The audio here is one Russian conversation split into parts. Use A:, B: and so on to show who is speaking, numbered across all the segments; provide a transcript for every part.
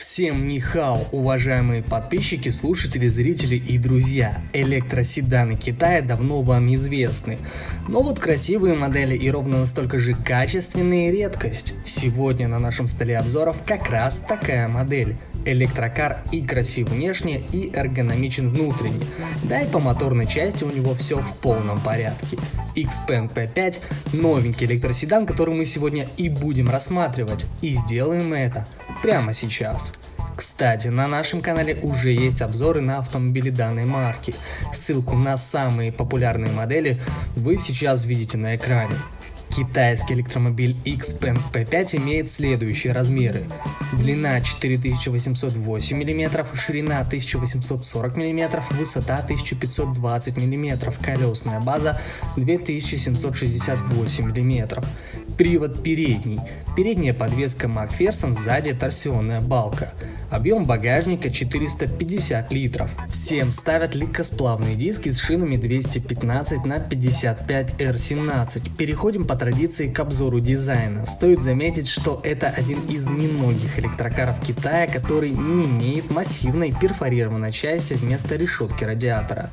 A: Всем нихао, уважаемые подписчики, слушатели, зрители и друзья. Электроседаны Китая давно вам известны. Но вот красивые модели и ровно настолько же качественные редкость. Сегодня на нашем столе обзоров как раз такая модель. Электрокар и красив внешне, и эргономичен внутренне. Да и по моторной части у него все в полном порядке. XPeng P5 – новенький электроседан, который мы сегодня и будем рассматривать. И сделаем мы это прямо сейчас. Кстати, на нашем канале уже есть обзоры на автомобили данной марки. Ссылку на самые популярные модели вы сейчас видите на экране. Китайский электромобиль XPeng P5 имеет следующие размеры. Длина 4808 мм, ширина 1840 мм, высота 1520 мм, колесная база 2768 мм. Привод передний. Передняя подвеска Макферсон, сзади торсионная балка. Объем багажника 450 литров. Всем ставят легкосплавные диски с шинами 215 на 55 R17. Переходим по традиции к обзору дизайна. Стоит заметить, что это один из немногих электрокаров Китая, который не имеет массивной перфорированной части вместо решетки радиатора.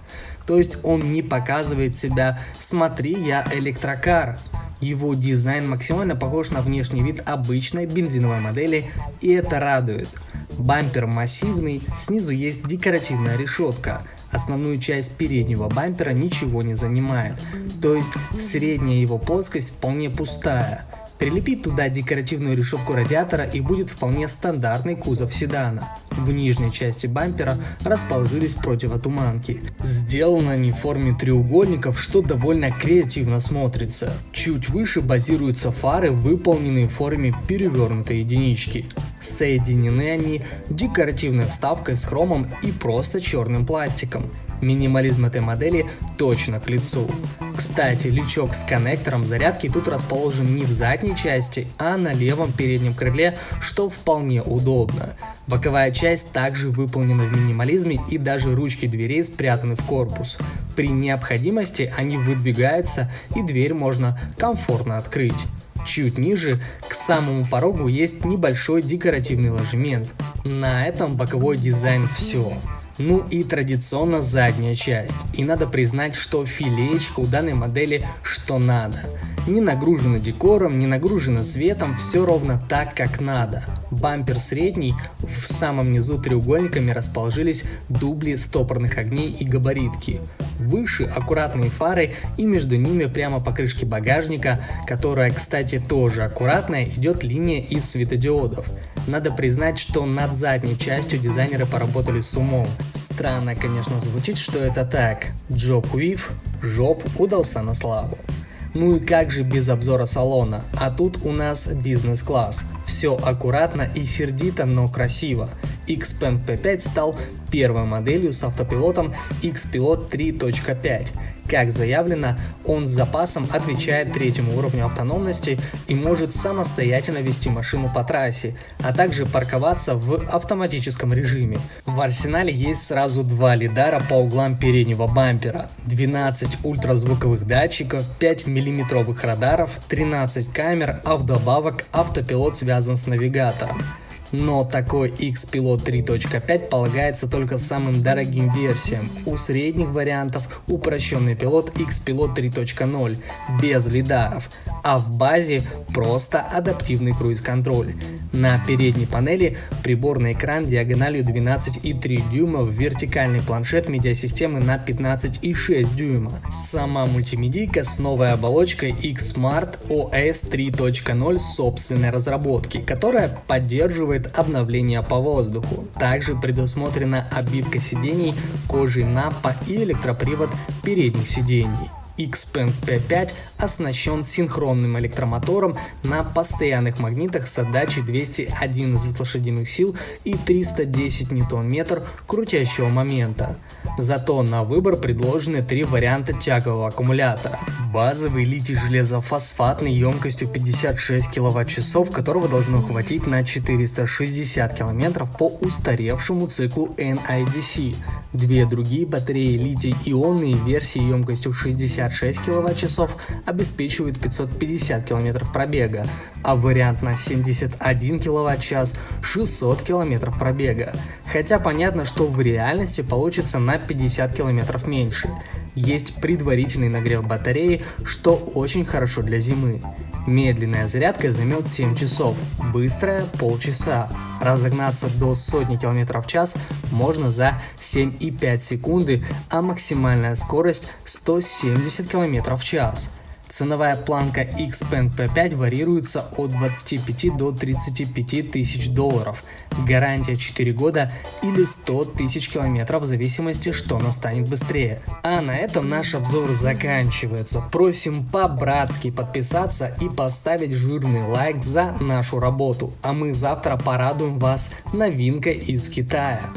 A: То есть он не показывает себя «смотри, я электрокар». Его дизайн максимально похож на внешний вид обычной бензиновой модели, и это радует. Бампер массивный, снизу есть декоративная решетка. Основную часть переднего бампера ничего не занимает, то есть средняя его плоскость вполне пустая. Прилепить туда декоративную решетку радиатора и будет вполне стандартный кузов седана. В нижней части бампера расположились противотуманки. Сделано они в форме треугольников, что довольно креативно смотрится. Чуть выше базируются фары, выполненные в форме перевернутой единички. Соединены они декоративной вставкой с хромом и просто черным пластиком. Минимализм этой модели точно к лицу. Кстати, лючок с коннектором зарядки тут расположен не в задней части, а на левом переднем крыле, что вполне удобно. Боковая часть также выполнена в минимализме, и даже ручки дверей спрятаны в корпус. При необходимости они выдвигаются, и дверь можно комфортно открыть. Чуть ниже, к самому порогу, есть небольшой декоративный ложемент. На этом боковой дизайн все. Ну и традиционно задняя часть. И надо признать, что филеечка у данной модели что надо. Не нагружена декором, не нагружена светом, все ровно так, как надо. Бампер средний, в самом низу треугольниками расположились дубли стопорных огней и габаритки. Выше аккуратные фары, и между ними прямо по крышке багажника, которая, кстати, тоже аккуратная, идет линия из светодиодов. Надо признать, что над задней частью дизайнеры поработали с умом. Странно, конечно, звучит, что это так. Job with, жоп удался на славу. Ну и как же без обзора салона? А тут у нас бизнес-класс. Все аккуратно и сердито, но красиво. XPeng P5 стал первой моделью с автопилотом Xpilot 3.5. Как заявлено, он с запасом отвечает третьему уровню автономности и может самостоятельно вести машину по трассе, а также парковаться в автоматическом режиме. В арсенале есть сразу два лидара по углам переднего бампера, 12 ультразвуковых датчиков, 5 миллиметровых радаров, 13 камер, а вдобавок автопилот связан с навигатором. Но такой Xpilot 3.5 полагается только самым дорогим версиям. У средних вариантов упрощенный пилот Xpilot 3.0 без лидаров, а в базе просто адаптивный круиз-контроль. На передней панели приборный экран диагональю 12,3 дюйма, вертикальный планшет медиасистемы на 15,6 дюйма. Сама мультимедийка с новой оболочкой X-Smart OS 3.0 собственной разработки, которая поддерживает обновление по воздуху. Также предусмотрена обивка сидений кожей Nappa и электропривод передних сидений. XPeng P5 оснащен синхронным электромотором на постоянных магнитах с отдачей 211 лошадиных сил и 310 Нм крутящего момента. Зато на выбор предложены три варианта тягового аккумулятора. Базовый литий-железофосфатный емкостью 56 кВт-часов, которого должно хватить на 460 км по устаревшему циклу NIDC. Две другие батареи литий-ионные версии емкостью 60 66 кВт-часов обеспечивает 550 км пробега, а вариант на 71 кВт-час 600 км пробега. Хотя понятно, что в реальности получится на 50 км меньше. Есть предварительный нагрев батареи, что очень хорошо для зимы. Медленная зарядка займет 7 часов, быстрая – полчаса. Разогнаться до 100 км в час можно за 7,5 секунды, а максимальная скорость 170 км в час. Ценовая планка Xpeng P5 варьируется от 25 до 35 тысяч долларов. Гарантия 4 года или 100 тысяч километров в зависимости, что настанет быстрее. А на этом наш обзор заканчивается. Просим по-братски подписаться и поставить жирный лайк за нашу работу. А мы завтра порадуем вас новинкой из Китая.